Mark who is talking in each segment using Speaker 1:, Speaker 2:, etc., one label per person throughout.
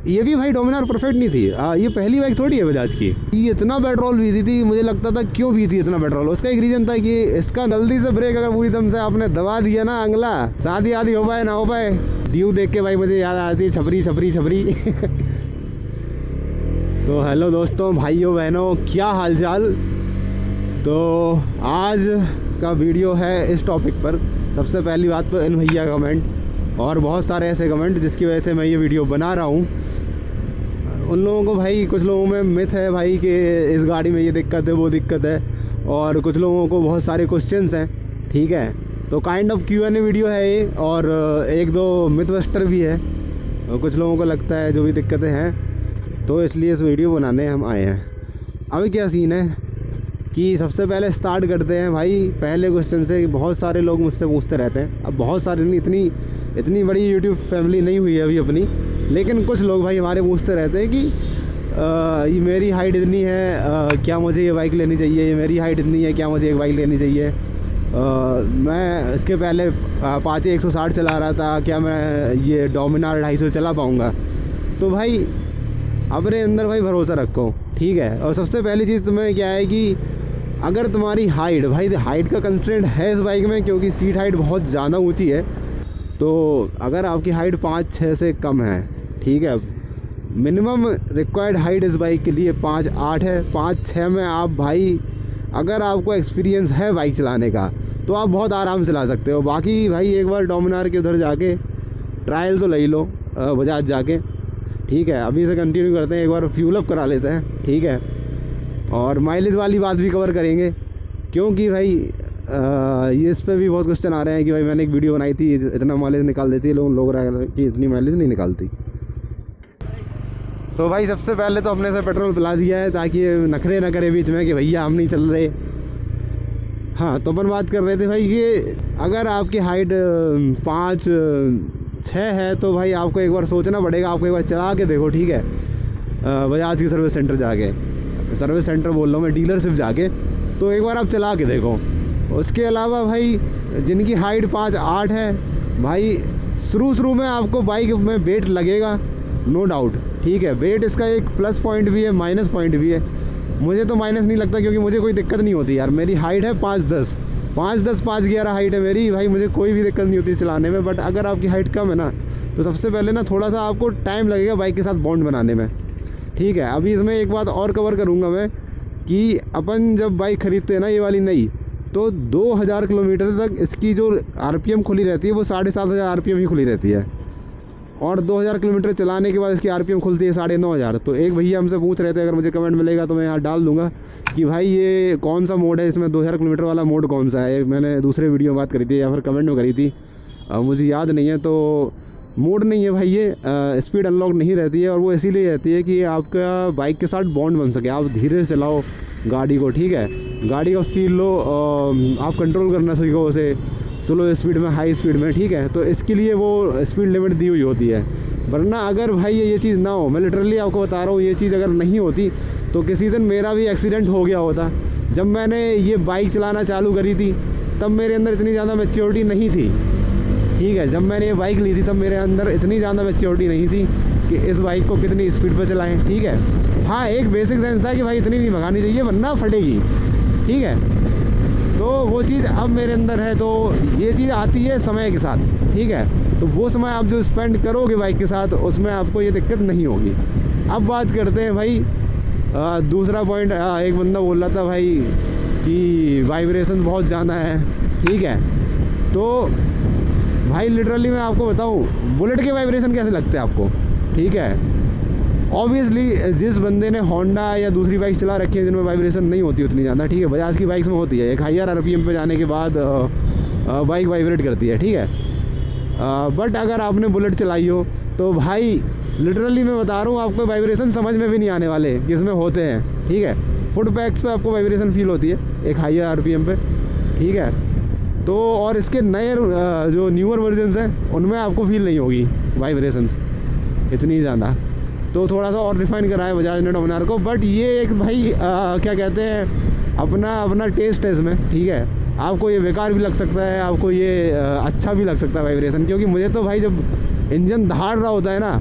Speaker 1: ये भी भाई डोमिनार परफेक्ट नहीं थी। ये पहली बाइक थोड़ी है बजाज की। ये इतना पेट्रोल पीती थी, मुझे लगता था क्यों पीती इतना पेट्रोल। उसका एक रीज़न था कि इसका जल्दी से ब्रेक अगर पूरी दम से आपने दबा दिया ना अंगला, शादी आदि हो पाए ना हो पाए। ड्यू देख के भाई मुझे याद आती है छपरी छपरी छपरी। तो हेलो दोस्तों, भाइयों बहनों, क्या हालचाल। तो आज का वीडियो है इस टॉपिक पर। सबसे पहली बात तो इन भैया कमेंट और बहुत सारे ऐसे कमेंट जिसकी वजह से मैं ये वीडियो बना रहा हूँ। उन लोगों को भाई, कुछ लोगों में मिथ है भाई कि इस गाड़ी में ये दिक्कत है वो दिक्कत है, और कुछ लोगों को बहुत सारे क्वेश्चंस हैं। ठीक है, तो काइंड ऑफ Q&A वीडियो है ये, और एक दो मिथ बस्टर भी है। और कुछ लोगों को लगता है जो भी दिक्कतें हैं, तो इसलिए इस वीडियो बनाने हम आए हैं। अभी क्या सीन है कि सबसे पहले स्टार्ट करते हैं भाई पहले क्वेश्चन से। बहुत सारे लोग मुझसे पूछते रहते हैं। अब बहुत सारे नहीं, इतनी बड़ी यूट्यूब फैमिली नहीं हुई है अभी अपनी, लेकिन कुछ लोग भाई हमारे पूछते रहते हैं कि ये मेरी हाइट इतनी है, क्या मुझे ये बाइक लेनी चाहिए। ये मेरी हाइट इतनी है, क्या मुझे एक बाइक लेनी चाहिए। मैं इसके पहले अपाचे 160 चला रहा था, क्या मैं ये डोमिनार 250 चला पाऊँगा। तो भाई अपने अंदर भाई भरोसा रखो, ठीक है। और सबसे पहली चीज़ तुम्हें क्या है कि अगर तुम्हारी हाइट, भाई हाइट का कंस्ट्रेंट है इस बाइक में, क्योंकि सीट हाइट बहुत ज़्यादा ऊंची है। तो अगर आपकी हाइट 5'6" से कम है, ठीक है, मिनिमम रिक्वायर्ड हाइट इस बाइक के लिए 5'8" है। 5'6" में आप भाई, अगर आपको एक्सपीरियंस है बाइक चलाने का, तो आप बहुत आराम से चला सकते हो। बाकी भाई एक बार डोमिनार के उधर जाके ट्रायल तो ले लो बजाज जाके, ठीक है। अभी से कंटिन्यू करते हैं, एक बार फ्यूल अप करा लेते हैं, ठीक है। और माइलेज वाली बात भी कवर करेंगे, क्योंकि भाई ये इस पे भी बहुत क्वेश्चन आ रहे हैं कि भाई मैंने एक वीडियो बनाई थी, इतना माइलेज निकाल देती है, लोग रह गए कि इतनी माइलेज नहीं निकालती। तो भाई सबसे पहले तो हमने से पेट्रोल पिला दिया है ताकि ये नखरे ना करे बीच में कि भैया हम नहीं चल रहे। हाँ, तो अपन बात कर रहे थे भाई ये, अगर आपकी हाइट 5'6" है तो भाई आपको एक बार सोचना पड़ेगा। आपको एक बार चला के देखो, ठीक है, बजाज की सर्विस सेंटर जाके, सर्विस सेंटर बोल रहा हूँ मैं, डीलरशिप जाके, तो एक बार आप चला के देखो। उसके अलावा भाई जिनकी हाइट 5'8" है, भाई शुरू में आपको बाइक में वेट लगेगा, नो डाउट, ठीक है। वेट इसका एक प्लस पॉइंट भी है, माइनस पॉइंट भी है। मुझे तो माइनस नहीं लगता, क्योंकि मुझे कोई दिक्कत नहीं होती यार। मेरी हाइट है 5'10", 5'11" हाइट है मेरी, भाई मुझे कोई भी दिक्कत नहीं होती चलाने में। बट अगर आपकी हाइट कम है ना, तो सबसे पहले ना थोड़ा सा आपको टाइम लगेगा बाइक के साथ बॉन्ड बनाने में, ठीक है। अभी इसमें एक बात और कवर करूँगा मैं कि अपन जब बाइक ख़रीदते हैं ना, ये वाली नई, तो 2000 किलोमीटर तक इसकी जो RPM खुली रहती है वो 7500 RPM ही खुली रहती है, और 2000 किलोमीटर चलाने के बाद इसकी RPM खुलती है 9500। तो एक भैया हमसे पूछ रहे थे, अगर मुझे कमेंट मिलेगा तो मैं यहाँ डाल दूँगा कि भाई ये कौन सा मोड है, इसमें 2000 किलोमीटर वाला मोड कौन सा है। मैंने दूसरे वीडियो में बात करी थी या फिर कमेंट में करी थी, मुझे याद नहीं है। तो मोड नहीं है भाई, ये स्पीड अनलॉक नहीं रहती है, और वो इसीलिए रहती है कि आपका बाइक के साथ बॉन्ड बन सके। आप धीरे से चलाओ गाड़ी को, ठीक है, गाड़ी का फील लो, आप कंट्रोल करना सीखो उसे, स्लो स्पीड में, हाई स्पीड में, ठीक है। तो इसके लिए वो स्पीड लिमिट दी हुई होती है। वरना अगर भाई ये चीज़ ना हो, मैं लिटरली आपको बता रहा हूँ, ये चीज़ अगर नहीं होती तो किसी दिन मेरा भी एक्सीडेंट हो गया होता। जब मैंने ये बाइक चलाना चालू करी थी तब मेरे अंदर इतनी ज़्यादा मैच्योरिटी नहीं थी, ठीक है। जब मैंने ये बाइक ली थी तब मेरे अंदर इतनी ज़्यादा मैच्योरिटी नहीं थी कि इस बाइक को कितनी स्पीड पर चलाएँ, ठीक है। हाँ, एक बेसिक सेंस था कि भाई इतनी नहीं भगानी चाहिए वरना फटेगी, ठीक है। तो वो चीज़ अब मेरे अंदर है। तो ये चीज़ आती है समय के साथ, ठीक है। तो वो समय आप जो स्पेंड करोगे बाइक के साथ, उसमें आपको ये दिक्कत नहीं होगी। अब बात करते हैं भाई दूसरा पॉइंट। एक बंदा बोल रहा था भाई कि वाइब्रेशन बहुत ज़्यादा है, ठीक है। तो भाई लिटरली मैं आपको बताऊं, बुलेट के वाइब्रेशन कैसे लगते हैं आपको, ठीक है। ऑब्वियसली जिस बंदे ने होंडा या दूसरी बाइक चला रखी है जिनमें वाइब्रेशन नहीं होती उतनी ज़्यादा, ठीक है, बजाज की बाइक्स में होती है। एक हायर RPM पे जाने के बाद बाइक वाइब्रेट करती है, ठीक है। बट अगर आपने बुलेट चलाई हो तो भाई लिटरली मैं बता रहा हूँ, आपको वाइब्रेशन समझ में भी नहीं आने वाले कि इसमें होते हैं, ठीक है। फुट पैक्स पे आपको वाइब्रेशन फील होती है एक हायर RPM पे, ठीक है। तो और इसके नए जो न्यूअर वर्जन्स हैं उनमें आपको फील नहीं होगी वाइब्रेशंस इतनी ज़्यादा। तो थोड़ा सा और रिफाइन करा है बजाज ने डोमिनार को। बट ये एक भाई क्या कहते हैं, अपना टेस्ट है इसमें, ठीक है। आपको ये बेकार भी लग सकता है, आपको ये अच्छा भी लग सकता है वाइब्रेशन, क्योंकि मुझे तो भाई जब इंजन दहाड़ रहा होता है ना,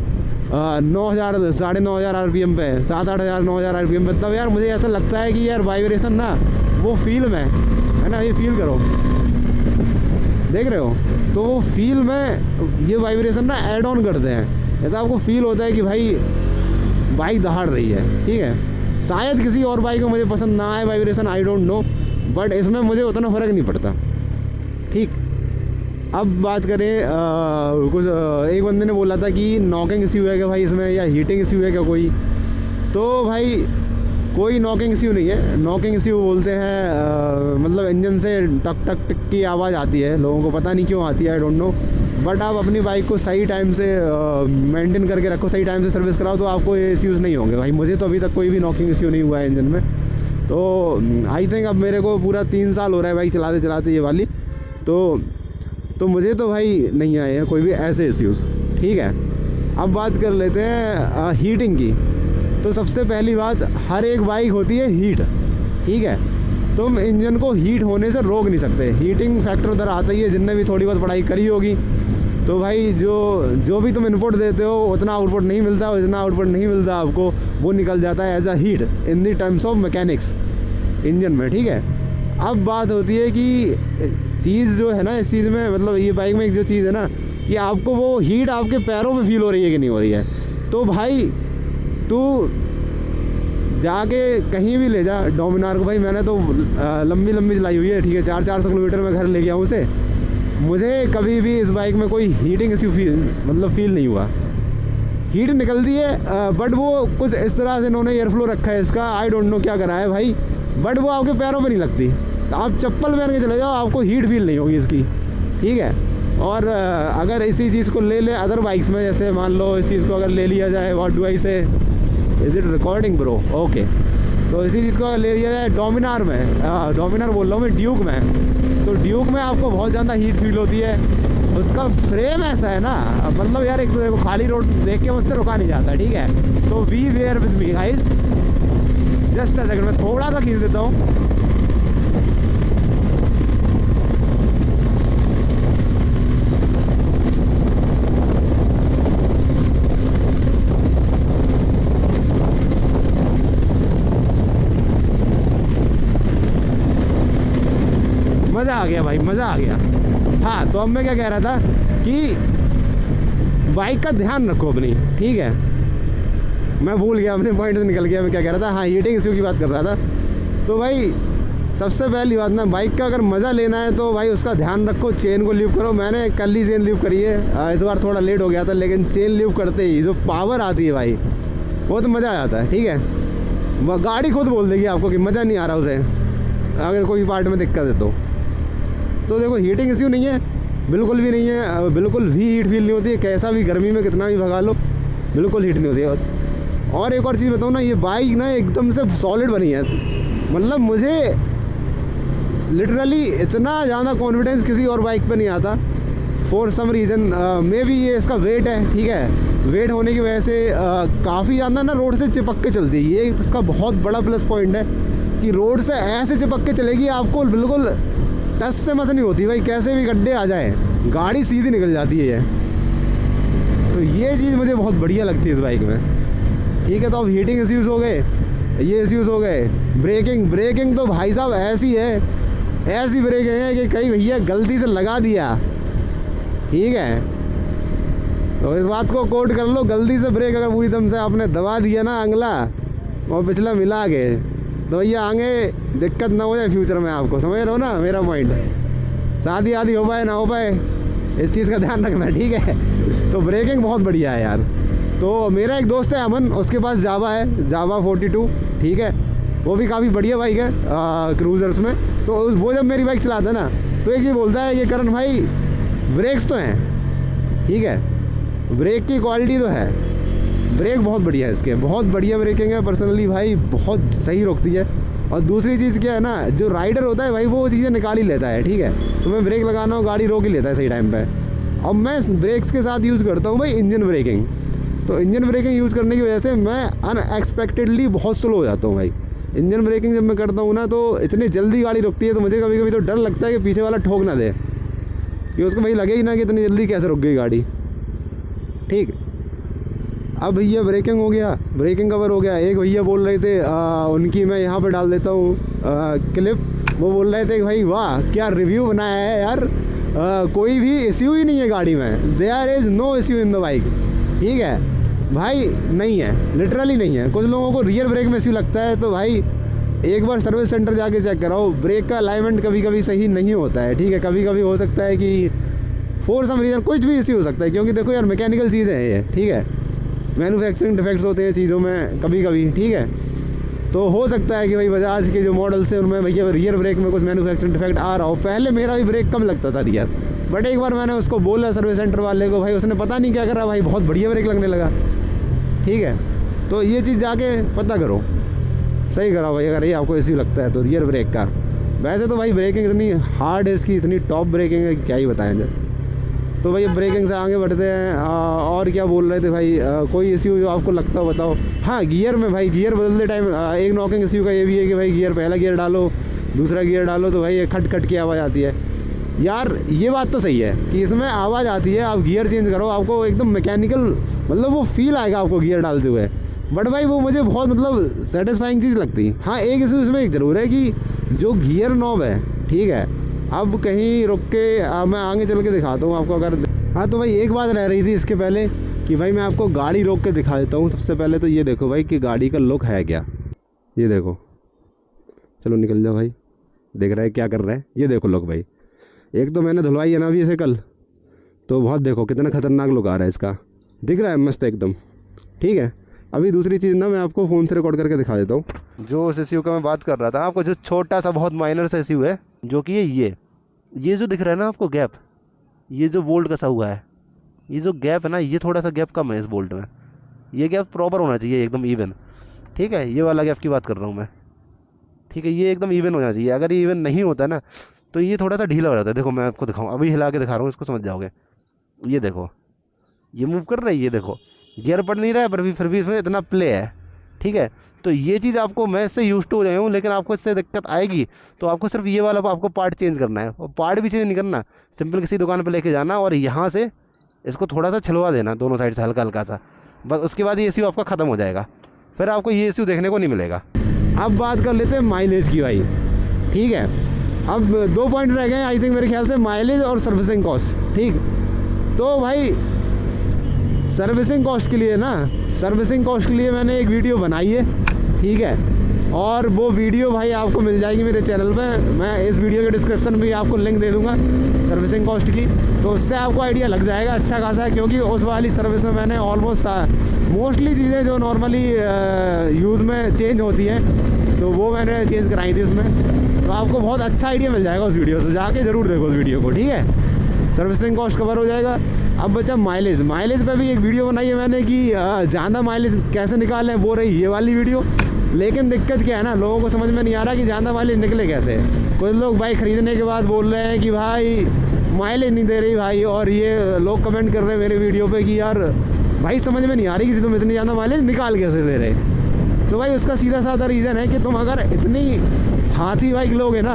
Speaker 1: 9,000 9,500 RPM पे, 7-8 हज़ार 9,000 RPM पे, तब यार मुझे ऐसा लगता है कि यार वाइब्रेशन ना वो फील में है ना, ये फील करो, देख रहे हो, तो वो फील में ये वाइब्रेशन ना ऐड ऑन करते हैं। ऐसा आपको फील होता है कि भाई बाइक दहाड़ रही है, ठीक है। शायद किसी और बाइक में मुझे पसंद ना आए vibration, I don't know, but इसमें मुझे उतना फ़र्क नहीं पड़ता, ठीक। अब बात करें कुछ एक बंदे ने बोला था कि नॉकिंग इश्यू है क्या भाई इसमें, या हीटिंग इश्यू है क्या कोई, तो भाई कोई नॉकिंग इश्यू नहीं है। नॉकिंग इश्यू बोलते हैं मतलब इंजन से टक टक टक की आवाज़ आती है, लोगों को पता नहीं क्यों आती है, आई डोंट नो, बट आप अपनी बाइक को सही टाइम से मेंटेन करके रखो, सही टाइम से सर्विस कराओ, तो आपको ये इश्यूज़ नहीं होंगे। भाई मुझे तो अभी तक कोई भी नॉकिंग इश्यू नहीं हुआ है इंजन में, तो आई थिंक अब मेरे को पूरा 3 साल हो रहा है बाइक चलाते चलाते ये वाली, तो मुझे तो भाई नहीं आए हैं कोई भी ऐसे इश्यूज़, ठीक है। अब बात कर लेते हैं हीटिंग की। तो सबसे पहली बात, हर एक बाइक होती है हीट, ठीक है। तुम इंजन को हीट होने से रोक नहीं सकते, हीटिंग फैक्टर उधर आता ही है, जिनने भी थोड़ी बहुत पढ़ाई करी होगी। तो भाई जो भी तुम इनपुट देते हो उतना आउटपुट नहीं मिलता, जितना आउटपुट नहीं मिलता आपको वो निकल जाता है as a heat in the terms of mechanics engine में, ठीक है। अब बात होती है कि चीज़ जो है ना इस चीज़ में, मतलब ये बाइक में एक जो चीज़ है ना कि आपको वो हीट आपके पैरों में फील हो रही है कि नहीं हो रही है। तो भाई तू जाके कहीं भी ले जा डोमिनार को, भाई मैंने तो लंबी लंबी चलाई हुई है, ठीक है, 400 किलोमीटर में घर ले गया हूँ उसे, मुझे कभी भी इस बाइक में कोई हीटिंग इश्यू फील नहीं हुआ। हीट निकलती है बट वो कुछ इस तरह से इन्होंने एयर फ्लो रखा है इसका, आई डोंट नो क्या करा है भाई, बट वो आपके पैरों में नहीं लगती। आप चप्पल पहन के चले जाओ, आपको हीट फील नहीं होगी इसकी, ठीक है। और अगर इसी चीज़ को ले अदर बाइक्स में, जैसे मान लो इस चीज़ को अगर ले लिया जाए, व्हाट डू आई से, is it recording bro, okay, तो इसी चीज़ को अगर ले लिया जाए डोमिनार में, डोमिनार बोल रहा हूँ मैं, ड्यूक में, तो ड्यूक में आपको बहुत ज़्यादा हीट फील होती है। उसका फ्रेम ऐसा है ना, मतलब यार एक तो देखो खाली रोड देख के मुझसे रुका नहीं जाता, ठीक है। तो beware with me guys, just a second, मैं थोड़ा सा खींच देता हूँ। मज़ा आ गया भाई, मज़ा आ गया। हाँ, तो अब मैं क्या कह रहा था कि बाइक का ध्यान रखो अपनी, ठीक है। मैं भूल गया, अपने पॉइंट से निकल गया, मैं क्या कह रहा था, हाँ हीटिंग इश्यू की बात कर रहा था। तो भाई सबसे पहली बात ना, बाइक का अगर मज़ा लेना है तो भाई उसका ध्यान रखो, चेन को लीव करो। मैंने कल ही चेन लीव करी है, इस बार थोड़ा लेट हो गया था, लेकिन चेन लीव करते ही जो पावर आती है भाई, वो तो मज़ा आ जाता है, ठीक है। गाड़ी खुद बोल देगी आपको कि मज़ा नहीं आ रहा उसे, अगर कोई पार्ट में दिक्कत है तो देखो हीटिंग इश्यू नहीं है, बिल्कुल भी नहीं है, बिल्कुल भी हीट फील नहीं होती है, कैसा भी गर्मी में कितना भी भगा लो, बिल्कुल हीट नहीं होती है। और एक और चीज़ बताऊँ ना, ये बाइक ना एकदम से सॉलिड बनी है, मतलब मुझे लिटरली इतना ज़्यादा कॉन्फिडेंस किसी और बाइक पे नहीं आता for some reason. Maybe ये इसका वेट है, ठीक है, वेट होने की वजह से काफ़ी ज़्यादा ना रोड से चिपक के चलती है। ये इसका बहुत बड़ा प्लस पॉइंट है कि रोड से ऐसे चिपक के चलेगी, आपको बिल्कुल टच से मस नहीं होती भाई, कैसे भी गड्ढे आ जाए गाड़ी सीधी निकल जाती है। तो ये चीज़ मुझे बहुत बढ़िया लगती है इस बाइक में, ठीक है। तो अब हीटिंग इश्यूज़ हो गए, ये इश्यूज़ हो गए। ब्रेकिंग तो भाई साहब ऐसी है, ऐसी ब्रेक है कि कहीं भैया गलती से लगा दिया, ठीक है, तो इस बात को कोट कर लो, गलती से ब्रेक अगर पूरी दम से आपने दबा दिया ना अंगला और पिछला मिला के, तो भैया आगे दिक्कत ना हो जाए फ्यूचर में, आपको समझ रहे हो ना मेरा पॉइंट। शादी आदि हो पाए ना हो पाए, इस चीज़ का ध्यान रखना, ठीक है। तो ब्रेकिंग बहुत बढ़िया है यार। तो मेरा एक दोस्त है अमन, उसके पास जावा है, जावा 42, ठीक है, वो भी काफ़ी बढ़िया बाइक है क्रूज़र्स में। तो वो जब मेरी बाइक चलाता है ना, तो एक चीज़ बोलता है कि करण भाई ब्रेक्स तो हैं, ठीक है, ब्रेक की क्वालिटी तो है, ब्रेक बहुत बढ़िया है इसके, बहुत बढ़िया ब्रेकिंग है, पर्सनली भाई बहुत सही रोकती है। और दूसरी चीज़ क्या है ना, जो राइडर होता है भाई वो चीज़ें निकाल ही लेता है, ठीक है। तो मैं ब्रेक लगाना हो, गाड़ी रोक ही लेता है सही टाइम पे। और मैं ब्रेक्स के साथ यूज़ करता हूँ भाई इंजन ब्रेकिंग। तो इंजन ब्रेकिंग यूज़ करने की वजह से मैं अनएक्सपेक्टेडली बहुत स्लो हो जाता हूँ भाई। इंजन ब्रेकिंग जब मैं करता हूँ ना, तो इतनी जल्दी गाड़ी रुकती है, तो मुझे कभी कभी तो डर लगता है कि पीछे वाला ठोक ना दे, कि उसको भाई लगे ही ना कि इतनी जल्दी कैसे रुक गई गाड़ी, ठीक। अब भैया ब्रेकिंग हो गया, ब्रेकिंग कवर हो गया। एक भैया बोल रहे थे उनकी मैं यहाँ पे डाल देता हूँ क्लिप। वो बोल रहे थे कि भाई वाह क्या रिव्यू बनाया है यार, कोई भी इश्यू ही नहीं है गाड़ी में, there is no issue in the bike. ठीक है भाई, नहीं है, लिटरली नहीं है। कुछ लोगों को रियर ब्रेक में इश्यू लगता है, तो भाई एक बार सर्विस सेंटर जाके चेक कराओ। ब्रेक का अलाइनमेंट कभी कभी सही नहीं होता है। ठीक है, कभी कभी हो सकता है कि फॉर सम रीज़न कुछ भी इश्यू हो सकता है, क्योंकि देखो यार मैकेनिकल चीज़ें हैं ये। ठीक है, मैन्युफैक्चरिंग डिफेक्ट्स होते हैं चीज़ों में कभी कभी। ठीक है, तो हो सकता है कि भाई बजाज के जो मॉडल्स हैं उनमें भैया रियर ब्रेक में कुछ मैन्युफैक्चरिंग डिफेक्ट आ रहा हो। पहले मेरा भी ब्रेक कम लगता था रियर, बट एक बार मैंने उसको बोला सर्विस सेंटर वाले को, भाई उसने पता नहीं क्या करा, भाई बहुत बढ़िया ब्रेक लगने लगा। ठीक है, तो ये चीज़ जाके पता करो, सही करो भाई अगर ये आपको इश्यू लगता है तो रियर ब्रेक का। वैसे तो भाई ब्रेकिंग इतनी हार्ड है इसकी, इतनी टॉप ब्रेकिंग है, क्या ही बताएं जब। तो भाई ब्रेकिंग से आगे बढ़ते हैं। और क्या बोल रहे थे भाई, कोई इश्यू जो आपको लगता हो बताओ। हाँ, गियर में भाई, गियर बदलते टाइम एक नॉकिंग इश्यू का ये भी है कि भाई गियर पहला गियर डालो दूसरा गियर डालो तो भाई ये खट खट की आवाज़ आती है। यार ये बात तो सही है कि इसमें आवाज़ आती है, आप गियर चेंज करो आपको एकदम मैकेनिकल मतलब वो फील आएगा आपको गियर डालते हुए। बट भाई वो मुझे बहुत मतलब सेटिस्फाइंग चीज़ लगती। हाँ, एक इशू इसमें एक ज़रूर है कि जो गियर नॉब है, ठीक है, अब कहीं रुक के मैं आगे चल के दिखाता हूँ आपको अगर। हाँ, तो भाई एक बात रह रही थी इसके पहले कि भाई मैं आपको गाड़ी रोक के दिखा देता हूँ। सबसे पहले तो ये देखो भाई कि गाड़ी का लुक है क्या, ये देखो। चलो निकल जाओ भाई, देख रहा है क्या कर रहा है, ये देखो लुक भाई। एक तो मैंने धुलवाई है ना अभी इसे कल, तो बहुत देखो कितना खतरनाक लुक आ रहा है इसका, दिख रहा है मस्त एकदम। ठीक है, अभी दूसरी चीज़ ना मैं आपको फ़ोन से रिकॉर्ड करके दिखा देता हूँ। जो उस इश्यू का मैं बात कर रहा था आपको, जो छोटा सा बहुत माइनर सा इश्यू है, जो कि ये जो दिख रहा है ना आपको गैप, ये जो बोल्ट कसा हुआ है, ये जो गैप है ना, ये थोड़ा सा गैप कम है इस बोल्ट में। ये गैप प्रॉपर होना चाहिए एकदम इवन। ठीक है, ये वाला गैप की बात कर रहा हूँ मैं। ठीक है, ये एकदम इवन होना चाहिए। अगर ये इवन नहीं होता ना तो ये थोड़ा सा ढीला हो जाता है। देखो मैं आपको दिखाऊँ, अभी हिला के दिखा रहा हूँ, इसको समझ जाओगे। ये देखो, ये मूव कर रहा है, ये देखो गियर पड़ नहीं रहा है, पर फिर भी इसमें इतना प्ले है। ठीक है, तो ये चीज़ आपको, मैं इससे यूज टू हो जाऊँ, लेकिन आपको इससे दिक्कत आएगी तो आपको सिर्फ ये वाला आपको पार्ट चेंज करना है। और पार्ट भी चेंज नहीं करना, सिंपल किसी दुकान पर लेके जाना और यहाँ से इसको थोड़ा सा छिलवा देना दोनों साइड से हल्का हल्का सा, बस। उसके बाद ये इश्यू आपका ख़त्म हो जाएगा, फिर आपको ये इश्यू देखने को नहीं मिलेगा। अब बात कर लेते हैं माइलेज की भाई। ठीक है, अब 2 पॉइंट रह गए आई थिंक मेरे ख्याल से, माइलेज और सर्विसिंग कॉस्ट। ठीक, तो भाई सर्विसिंग कॉस्ट के लिए ना, सर्विसिंग कॉस्ट के लिए मैंने एक वीडियो बनाई है। ठीक है, और वो वीडियो भाई आपको मिल जाएगी मेरे चैनल पे। मैं इस वीडियो के डिस्क्रिप्शन में आपको लिंक दे दूंगा सर्विसिंग कॉस्ट की, तो उससे आपको आइडिया लग जाएगा अच्छा खासा। क्योंकि उस वाली सर्विस में मैंने ऑलमोस्ट मोस्टली चीज़ें जो नॉर्मली यूज़ में चेंज होती हैं तो वो मैंने चेंज कराई थी उसमें। तो आपको बहुत अच्छा आइडिया मिल जाएगा उस वीडियो से, जाके ज़रूर देखो उस वीडियो को। ठीक है, सर्विसिंग कॉस्ट कवर हो जाएगा। अब बचा माइलेज। माइलेज पे भी एक वीडियो बनाई है मैंने कि ज़्यादा माइलेज कैसे निकालें, वो रही ये वाली वीडियो। लेकिन दिक्कत क्या है ना, लोगों को समझ में नहीं आ रहा कि ज़्यादा माइलेज निकले कैसे। कुछ लोग बाइक ख़रीदने के बाद बोल रहे हैं कि भाई माइलेज नहीं दे रही भाई, और ये लोग कमेंट कर रहे हैं मेरे वीडियो पे कि यार भाई समझ में नहीं आ रही कि तुम इतनी ज़्यादा माइलेज निकाल कैसे दे रहे। तो भाई उसका सीधा साधा रीज़न है कि तुम अगर इतनी हाथी बाइक लोगे ना,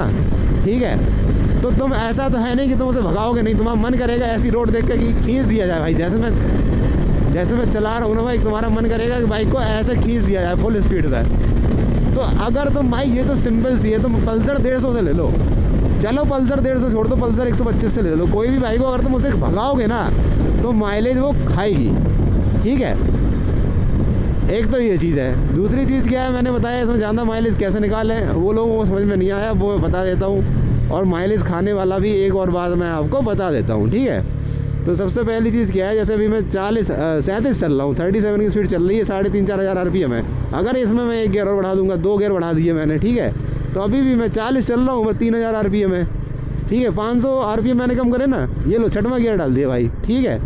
Speaker 1: ठीक है, तो तुम ऐसा तो है नहीं कि तुम उसे भगाओगे नहीं। तुम्हारा मन करेगा ऐसी रोड देख के कि खींच दिया जाए भाई। जैसे मैं चला रहा हूँ ना भाई, तुम्हारा मन करेगा कि बाइक को ऐसे खींच दिया जाए फुल स्पीड पे। तो अगर तुम भाई, ये तो सिंपल सी है, तुम पल्सर 150 से ले लो, चलो पल्सर 150 छोड़ दो, पल्सर 125 से ले लो। कोई भी बाइक को अगर तुम उसे भगाओगे ना तो माइलेज वो खाएगी। ठीक है, एक तो ये चीज़ है। दूसरी चीज़ क्या है, मैंने बताया इसमें ज़्यादा माइलेज कैसे निकालें, वो लोगों को समझ में नहीं आया, वो मैं बता देता हूँ। और माइलेज खाने वाला भी एक और बात मैं आपको बता देता हूँ। ठीक है, तो सबसे पहली चीज़ क्या है, जैसे अभी मैं 37 चल रहा हूँ, 37 की स्पीड चल रही है, 3,500-4,000 RPM है। अगर इसमें मैं 1 गियर और बढ़ा दूंगा, 2 गियर बढ़ा दिए मैंने, ठीक है, तो अभी भी मैं 40 चल रहा हूँ, मैं 3,000 RPM है। ठीक है, 500 RPM मैंने कम करे ना, ये लो 6वां गियर डाल दिया भाई। ठीक है,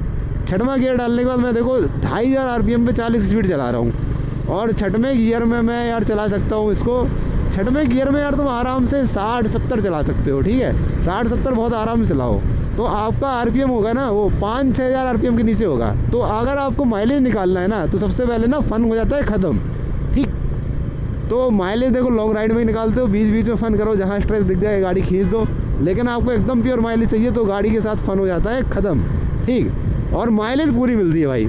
Speaker 1: 6वां गियर डालने के बाद मैं देखो 2,500 RPM पे 40 स्पीड चला रहा हूँ। और 6वें गियर में मैं यार चला सकता हूँ इसको, 6वें गियर में यार तुम आराम से 60-70 चला सकते हो। ठीक है, 60-70 बहुत आराम से चलाओ, तो आपका RPM होगा ना वो 5-6,000 RPM के नीचे होगा। तो अगर आपको माइलेज निकालना है ना, तो सबसे पहले ना फ़न हो जाता है ख़त्म। ठीक, तो माइलेज देखो लॉन्ग राइड में ही निकालते हो, बीच बीच में फ़न करो, जहाँ स्ट्रेस दिख जाए गाड़ी खींच दो। लेकिन आपको एकदम प्योर माइलेज चाहिए तो गाड़ी के साथ फ़न हो जाता है ख़त्म। ठीक, और माइलेज पूरी मिलती है भाई।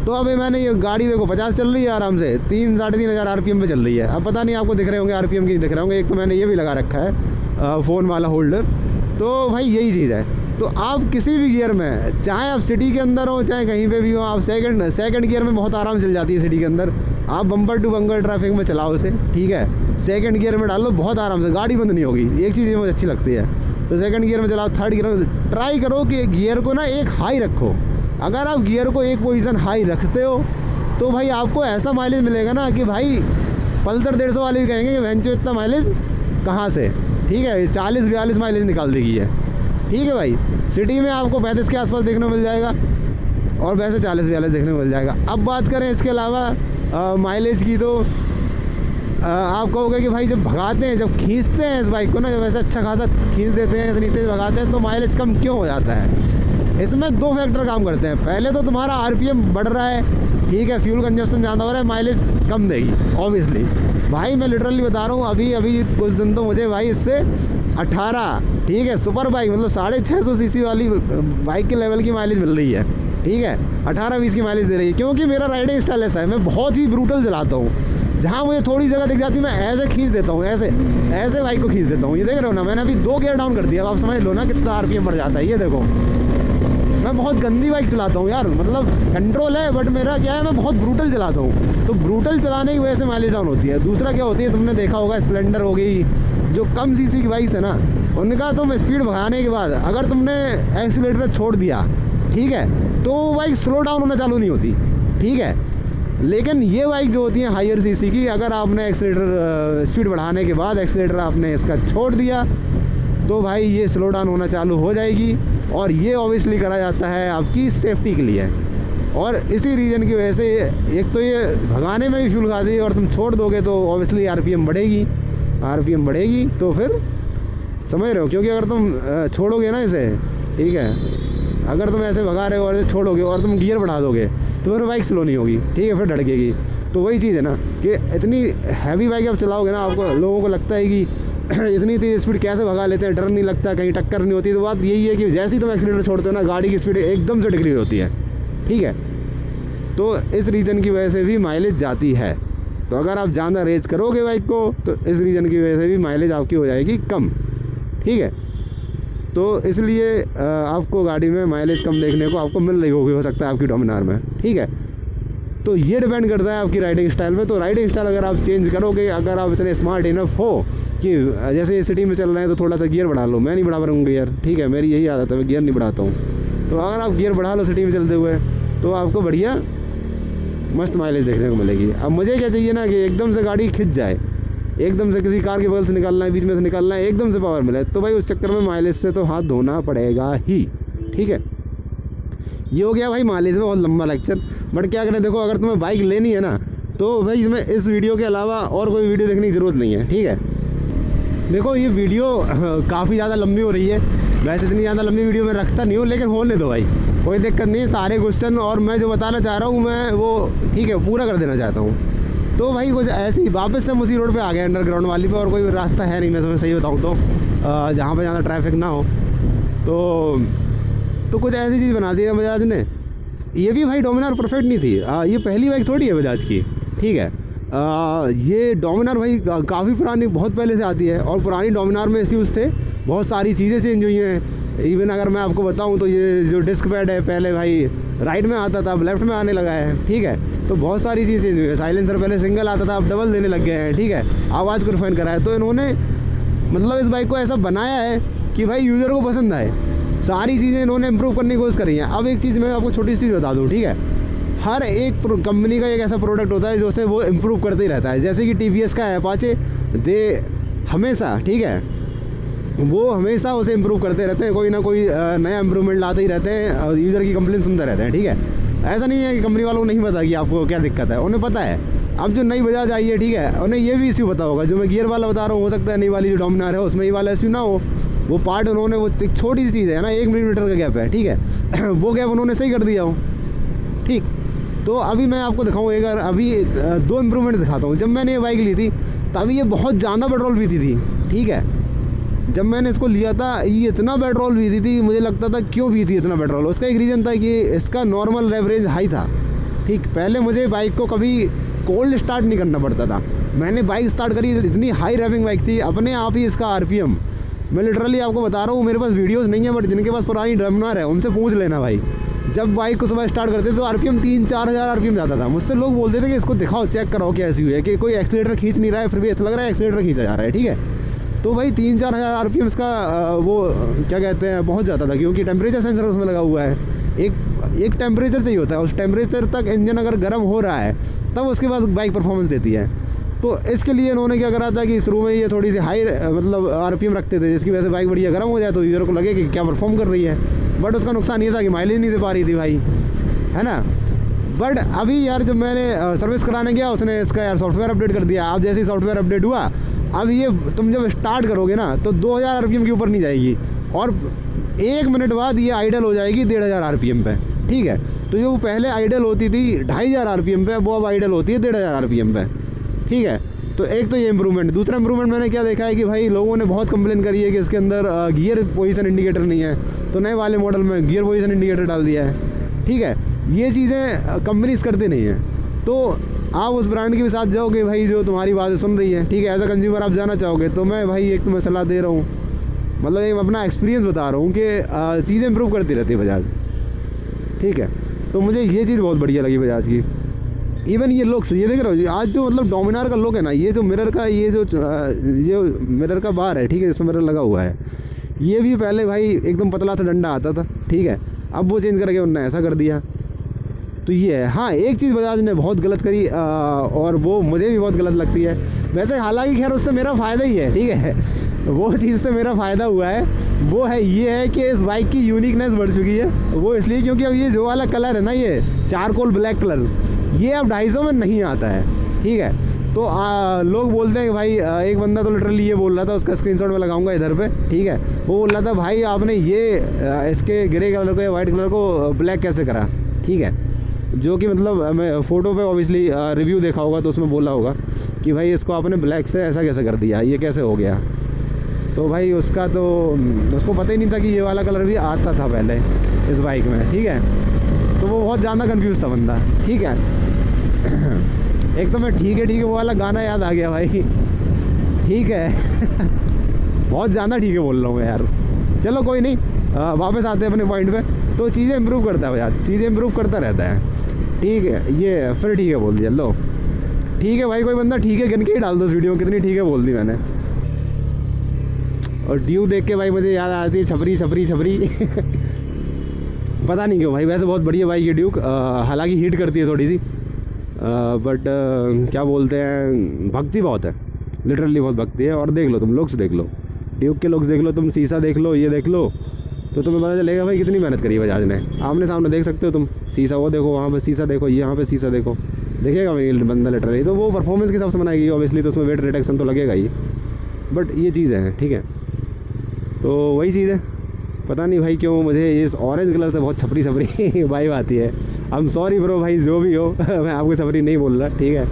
Speaker 1: तो अभी मैंने ये गाड़ी देखो 50 चल रही है आराम से, 3-3.5 हज़ार RPM पे चल रही है। अब पता नहीं आपको दिख रहे होंगे RPM की दिख रहे होंगे, एक तो मैंने ये भी लगा रखा है फ़ोन वाला होल्डर। तो भाई यही चीज़ है। तो आप किसी भी गियर में, चाहे आप सिटी के अंदर हो चाहे कहीं पे भी हो, आप सेकंड गियर में बहुत आराम चल जाती है सिटी के अंदर। आप बम्पर टू बम्पर ट्रैफिक में चलाओ उसे, ठीक है, सेकंड गियर में डालो बहुत आराम से, गाड़ी बंद नहीं होगी। एक चीज़ मुझे अच्छी लगती है, तो सेकंड गियर में चलाओ, थर्ड गियर में ट्राई करो कि गियर को ना एक हाई रखो। अगर आप गियर को एक पोजीशन हाई रखते हो तो भाई आपको ऐसा माइलेज मिलेगा ना कि भाई पल्सर 150 वाले भी कहेंगे कि वेंचो इतना माइलेज कहाँ से, ठीक है, 40-42 माइलेज निकाल देगी है, ठीक है भाई। सिटी में आपको 35 के आसपास देखने को मिल जाएगा और वैसे 40-42 देखने को मिल जाएगा। अब बात करें इसके अलावा माइलेज की, तो आप कहोगे कि भाई जब भगाते हैं, जब खींचते हैं इस बाइक को ना, जब ऐसा अच्छा खासा खींच देते हैं, इतनी तेज़ भगाते हैं, तो माइलेज कम क्यों हो जाता है? इसमें 2 फैक्टर काम करते हैं। पहले तो तुम्हारा RPM बढ़ रहा है, ठीक है, फ्यूल कंजप्शन ज़्यादा हो रहा है, माइलेज कम देगी ऑब्वियसली। भाई मैं लिटरली बता रहा हूँ, अभी कुछ दिन तो मुझे भाई इससे 18, ठीक है, सुपर बाइक मतलब 650 सीसी वाली बाइक के लेवल की माइलेज मिल रही है, ठीक है, 18-20 की माइलेज दे रही है। क्योंकि मेरा राइडिंग स्टाइल ऐसा है, मैं बहुत ही ब्रूटल चलाता हूँ। जहाँ मुझे थोड़ी जगह दिख जाती है मैं ऐसे खींच देता हूँ, ऐसे बाइक को खींच देता हूँ। ये देख रहे हो ना, मैंने अभी 2 गियर डाउन कर दिया, अब आप समझ लो ना कितना RPM बढ़ जाता है। ये देखो, मैं बहुत गंदी बाइक चलाता हूँ यार, मतलब कंट्रोल है बट मेरा क्या है, मैं बहुत ब्रूटल चलाता हूँ। तो ब्रूटल चलाने की वजह से माइलेज डाउन होती है। दूसरा क्या होती है, तुमने देखा होगा स्प्लेंडर हो गई, जो कम सीसी की बाइक है ना, उनका तुम स्पीड भगाने के बाद अगर तुमने एक्सीलेटर छोड़ दिया, ठीक है, तो बाइक स्लो डाउन होना चालू नहीं होती, ठीक है। लेकिन ये बाइक जो होती है हायर सीसी की, अगर आपने एक्सीलेटर स्पीड बढ़ाने के बाद एक्सीलेटर आपने इसका छोड़ दिया तो भाई ये स्लो डाउन होना चालू हो जाएगी। और ये ऑब्वियसली करा जाता है आपकी सेफ्टी के लिए। और इसी रीज़न की वजह से एक तो ये भगाने में भी फ्यूल खाती है, और तुम छोड़ दोगे तो ऑब्वियसली RPM बढ़ेगी। तो फिर समझ रहे हो, क्योंकि अगर तुम छोड़ोगे ना इसे, ठीक है, अगर तुम ऐसे भगा रहे हो और इसे छोड़ोगे और तुम गियर बढ़ा दोगे तो फिर बाइक स्लो नहीं होगी, ठीक है, फिर धड़केगी। तो वही चीज़ है ना कि इतनी हैवी बाइक आप चलाओगे ना, आपको लोगों को लगता है कि इतनी तेज़ स्पीड कैसे भगा लेते हैं, डर नहीं लगता, कहीं टक्कर नहीं होती। तो बात यही है कि जैसे ही तुम एक्सीलेटर छोड़ते हो ना, गाड़ी की स्पीड एकदम से डिक्रीज होती है, ठीक है। तो इस रीज़न की वजह से भी माइलेज जाती है। तो अगर आप ज़्यादा रेस करोगे बाइक को तो इस रीज़न की वजह से भी माइलेज आपकी हो जाएगी कम, ठीक है। तो इसलिए आपको गाड़ी में माइलेज कम देखने को आपको मिल रही होगी, हो सकता है आपकी डोमिनार में, ठीक है। तो ये डिपेंड करता है आपकी राइडिंग स्टाइल में। तो राइडिंग स्टाइल अगर आप चेंज करोगे, अगर आप इतने स्मार्ट इनफ हो कि जैसे ये सिटी में चल रहे हैं तो थोड़ा सा गियर बढ़ा लो, मैं नहीं बढ़ा पाऊँगा गियर, ठीक है, मेरी यही आदत है, मैं गियर नहीं बढ़ाता हूँ। तो अगर आप गियर बढ़ा लो सिटी में चलते हुए तो आपको बढ़िया मस्त माइलेज देखने को मिलेगी। अब मुझे क्या चाहिए ना कि एकदम से गाड़ी खिंच जाए, एकदम से किसी कार के बगल से निकालना है, बीच में से निकालना है, एकदम से पावर मिले, तो भाई उस चक्कर में माइलेज से तो हाथ धोना पड़ेगा ही, ठीक है। ये हो गया भाई माइलेज में बहुत लंबा लेक्चर। बट क्या करें, देखो अगर तुम्हें बाइक लेनी है ना तो भाई इसमें इस वीडियो के अलावा और कोई वीडियो देखने की ज़रूरत नहीं है, ठीक है। देखो ये वीडियो काफ़ी ज़्यादा लंबी हो रही है, वैसे इतनी ज़्यादा लंबी वीडियो मैं रखता नहीं हूँ, लेकिन होने दो भाई, कोई दिक्कत नहीं है। सारे क्वेश्चन और मैं जो बताना चाह रहा हूँ मैं वो, ठीक है, पूरा कर देना चाहता हूँ। तो भाई कुछ ऐसे ही वापस से हम उसी रोड पे आ गए, अंडरग्राउंड वाली पे, और कोई रास्ता है नहीं, मैं तुम्हें सही बताऊँ तो जहाँ पे ज़्यादा ट्रैफिक ना हो। तो कुछ ऐसी चीज़ बना दी है बजाज ने। ये भी भाई डोमिनार परफेक्ट नहीं थी, ये पहली बाइक थोड़ी है बजाज की, ठीक है। ये डोमिनार भाई काफ़ी पुरानी, बहुत पहले से आती है, और पुरानी डोमिनार में इश्यूज़ थे, बहुत सारी चीज़ें चेंज हुई हैं। इवन अगर मैं आपको बताऊं तो ये जो डिस्क पैड है पहले भाई राइट में आता था, अब लेफ्ट में आने लगा है, ठीक है। तो बहुत सारी चीज़ें चेंज हुई है। साइलेंसर पहले सिंगल आता था, अब डबल देने लग गए हैं, ठीक है, आवाज़ को रिफाइन करा है। तो इन्होंने मतलब इस बाइक को ऐसा बनाया है कि भाई यूज़र को पसंद आए, सारी चीज़ें इन्होंने इम्प्रूव करने की कोशिश करी हैं। अब एक चीज़ मैं आपको छोटी सी बता दूँ, ठीक है, हर एक कंपनी का एक ऐसा प्रोडक्ट होता है जो से वो इम्प्रूव करते ही रहता है। जैसे कि TVS का है अपाचे, दे हमेशा, ठीक है, वो हमेशा उसे इम्प्रूव करते रहते हैं, कोई ना कोई नया इम्प्रूवमेंट लाते ही रहते हैं, और यूज़र की कंप्लेन सुनते रहते हैं, ठीक है। ऐसा नहीं है कि कंपनी वालों को नहीं पता कि आपको क्या दिक्कत है, उन्हें पता है। अब जो नई बजाज आई है, ठीक है, उन्हें ये भी इश्यू पता होगा, जो मैं गियर वाला बता रहा हूँ, हो सकता है नई वाली जो डोमिनार है उसमें ये वाला इश्यू ना हो। वो पार्ट उन्होंने, वो एक छोटी सी चीज़ है ना, 1 मिलीमीटर का गैप है, ठीक है, वो गैप उन्होंने सही कर दिया हो, ठीक। तो अभी मैं आपको दिखाऊँ एक, अभी 2 इम्प्रूवमेंट दिखाता हूँ। जब मैंने ये बाइक ली थी तभी ये बहुत ज़्यादा पेट्रोल पीती थी, ठीक है। जब मैंने इसको लिया था ये इतना पेट्रोल पीती थी, मुझे लगता था क्यों पीती इतना पेट्रोल। उसका एक रीज़न था कि इसका नॉर्मल एवरेज हाई था, ठीक, पहले मुझे बाइक को कभी कोल्ड स्टार्ट नहीं करना पड़ता था। मैंने बाइक स्टार्ट करी, इतनी हाई रेविंग बाइक थी, अपने आप ही इसका आरपीएम, मैं लिटरली आपको बता रहा हूँ, मेरे पास वीडियोस नहीं है, बट जिनके पास पुरानी ड्रमनर है उनसे पूछ लेना भाई। जब बाइक को सुबह स्टार्ट करते तो आरपीएम 3-4 हज़ार आरपीएम जाता था। मुझसे लोग बोलते थे कि इसको दिखाओ, चेक कराओ क्या ऐसी हुई है कि कोई एक्सीलेटर खींच नहीं रहा है, फिर भी ऐसा लग रहा है एक्सीलेटर खींचा जा रहा है, ठीक है। तो भाई 3-4 हज़ार आरपीएम इसका वो क्या कहते हैं पहुँच जाता था, क्योंकि टेम्परेचर सेंसर उसमें लगा हुआ है। एक टेम्परेचर चाहिए होता है, उस टेम्परेचर तक इंजन अगर गर्म हो रहा है तब उसके बाद बाइक परफॉर्मेंस देती है। तो इसके लिए इन्होंने क्या करा था कि शुरू में ये थोड़ी सी हाई मतलब आरपीएम रखते थे, जिसकी वजह से बाइक बढ़िया गर्म हो जाए तो यूज़र को लगे कि क्या परफॉर्म कर रही है। बट उसका नुकसान ये था कि माइलेज नहीं दे पा रही थी भाई, है ना। बट अभी यार जब मैंने सर्विस कराने गया, उसने इसका यार सॉफ्टवेयर अपडेट कर दिया। अब जैसे ही सॉफ्टवेयर अपडेट हुआ, अब ये तुम जब स्टार्ट करोगे ना तो 2000 आरपीएम के ऊपर नहीं जाएगी, और 1 मिनट बाद ये आइडल हो जाएगी 1500 आरपीएम पे, ठीक है। तो जो पहले आइडल होती थी 2500 आरपीएम पे, वो अब आइडल होती है 1500 आरपीएम पे, ठीक है। तो एक तो ये इम्प्रूवमेंट। दूसरा इम्प्रूवमेंट मैंने क्या देखा है कि भाई लोगों ने बहुत कंप्लेन करी है कि इसके अंदर गियर पोजीशन इंडिकेटर नहीं है, तो नए वाले मॉडल में गियर पोजीशन इंडिकेटर डाल दिया है, ठीक है। ये चीज़ें कंपनीज करते नहीं हैं, तो आप उस ब्रांड के भी साथ जाओगे भाई जो तुम्हारी बातें सुन रही है, ठीक है। एज अ कंज्यूमर आप जाना चाहोगे तो मैं भाई एक तो मैं सलाह दे रहा हूँ, मतलब ये अपना एक्सपीरियंस बता रहा हूँ कि चीज़ें इंप्रूव करती रहती है बजाज, ठीक है। तो मुझे ये चीज़ बहुत बढ़िया लगी बजाज की। इवन ये लुक्स, ये देख रहे हो आज जो मतलब डोमिनार का लुक है ना, ये जो मिरर का ये जो मिरर का बार है, ठीक है, इसमें मिरर लगा हुआ है, ये भी पहले भाई एकदम पतला सा डंडा आता था, ठीक है। अब वो चेंज करके उन्होंने ऐसा कर दिया। तो ये है। हाँ, एक चीज़ बजाज ने बहुत गलत करी और वो मुझे भी बहुत गलत लगती है वैसे, हालांकि खैर उससे मेरा फ़ायदा ही है, ठीक है। वो चीज़ से मेरा फ़ायदा हुआ है, वो है ये है कि इस बाइक की यूनिकनेस बढ़ चुकी है। वो इसलिए क्योंकि अब ये जो वाला कलर है ना, ये चारकोल ब्लैक कलर, ये अब 250 में नहीं आता है, ठीक है। तो लोग बोलते हैं कि भाई एक बंदा तो लिटरली ये बोल रहा था, उसका स्क्रीनशॉट मैं लगाऊंगा इधर पे, ठीक है। वो बोल रहा था भाई आपने ये इसके ग्रे कलर को या वाइट कलर को ब्लैक कैसे करा, ठीक है। जो कि मतलब मैं फ़ोटो पे ऑब्वियसली रिव्यू देखा होगा तो उसमें बोला होगा कि भाई इसको आपने ब्लैक से ऐसा कैसे कर दिया, ये कैसे हो गया। तो भाई उसको पता ही नहीं था कि ये वाला कलर भी आता था पहले इस बाइक में, ठीक है। तो वो बहुत ज़्यादा कंफ्यूज था बंदा, ठीक है। एक तो मैं ठीक है वो वाला गाना याद आ गया भाई, ठीक है। बहुत ज़्यादा ठीक है बोल रहा हूँ यार। चलो कोई नहीं, वापस आते हैं अपने पॉइंट पे। तो चीज़ें इंप्रूव करता है यार, चीज़ें इंप्रूव करता रहता है, ठीक है। ये फिर ठीक है बोल दिया, लो ठीक है भाई, कोई बंदा ठीक है गिन के ही डाल दो इस वीडियो में, कितनी ठीक है बोल दी मैंने। और ड्यूक देख के भाई मुझे याद आती है छपरी छपरी छपरी। पता नहीं क्यों भाई, वैसे बहुत बढ़िया बाइक है ड्यूक, हालांकि हीट करती है थोड़ी सी, बट क्या बोलते हैं, भक्ति बहुत है, लिटरली बहुत भक्ति है। और देख लो तुम लुक्स देख लो, ड्यूक के लुक्स देख लो, तुम शीशा देख लो, ये देख लो, तो तुम्हें पता चलेगा भाई कितनी मेहनत करी बजाज ने। आमने सामने देख सकते हो तुम, शीशा वो देखो, वहाँ पे शीशा देखो, यहाँ पे शीशा देखो, देखेगा भाई बंदा लिटरली। तो वो परफॉर्मेंस के हिसाब से बनाएगी ऑब्वियसली, तो उसमें वेट रिडक्शन तो लगेगा ही, बट ये चीज़ है, ठीक है। तो वही चीज़ है, पता नहीं भाई क्यों मुझे इस ऑरेंज कलर से बहुत छपरी छपरी वाइब आती है। आई एम सॉरी ब्रो भाई, जो भी हो मैं आपको छपरी नहीं बोल रहा, ठीक है।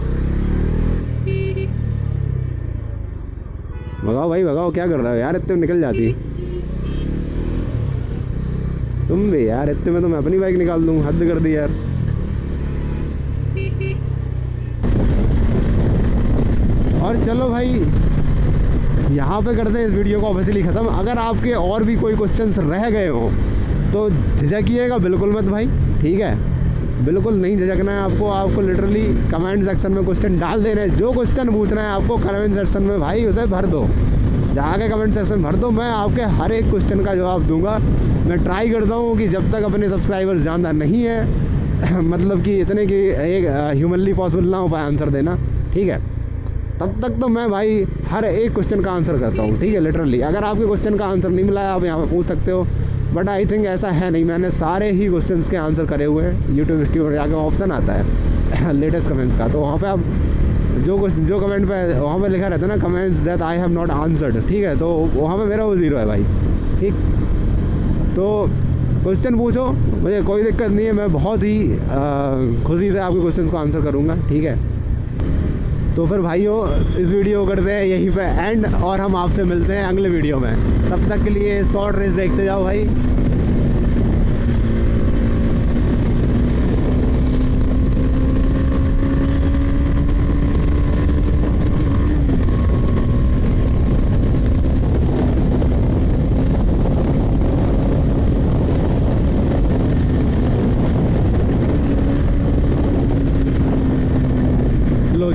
Speaker 1: भगाओ भाई भगाओ, क्या कर रहा हो यार, इतने में निकल जाती तुम भी यार, इतने में तो मैं अपनी बाइक निकाल दूँ, हद कर दी यार। और चलो भाई यहाँ पे करते हैं इस वीडियो को ऑब्वियसली ख़त्म। अगर आपके और भी कोई क्वेश्चंस रह गए हो तो झिझकिएगा बिल्कुल मत भाई, ठीक है। बिल्कुल नहीं झिझकना है आपको लिटरली कमेंट सेक्शन में क्वेश्चन डाल देना है। जो क्वेश्चन पूछना है आपको कमेंट सेक्शन में भाई उसे भर दो, जाके कमेंट सेक्शन भर दो, मैं आपके हर एक क्वेश्चन का जवाब दूंगा। मैं ट्राई करता हूँ कि जब तक अपने सब्सक्राइबर्स ज़्यादा नहीं है मतलब कि इतने कि एक ह्यूमनली पॉसिबल ना हो पाए आंसर देना, ठीक है, तब तक तो मैं भाई हर एक क्वेश्चन का आंसर करता हूँ, ठीक है। लिटरली अगर आपके क्वेश्चन का आंसर नहीं मिला है आप यहाँ पे पूछ सकते हो, बट आई थिंक ऐसा है नहीं, मैंने सारे ही क्वेश्चंस के आंसर करे हुए हैं। यूट्यूब स्टूडियो जाके ऑप्शन आता है लेटेस्ट कमेंट्स का, तो वहाँ पे आप जो कमेंट पे वहाँ पे लिखा रहता है ना, comments that I have not answered, ठीक है, तो वहाँ पे मेरा वो 0 है भाई, ठीक। तो क्वेश्चन पूछो, मुझे कोई दिक्कत नहीं है, मैं बहुत ही खुशी से आपके क्वेश्चन को आंसर करूँगा, ठीक है। तो फिर भाइयों इस वीडियो को करते हैं यहीं पे एंड, और हम आपसे मिलते हैं अगले वीडियो में। तब तक के लिए शॉर्ट रेस देखते जाओ भाई।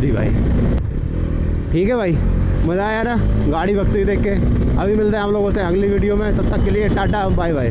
Speaker 1: दी भाई। ठीक है भाई, मज़ा आया ना गाड़ी वक्त ही देख के। अभी मिलते हैं हम लोगों से अगली वीडियो में, तब तक के लिए टाटा बाय बाय।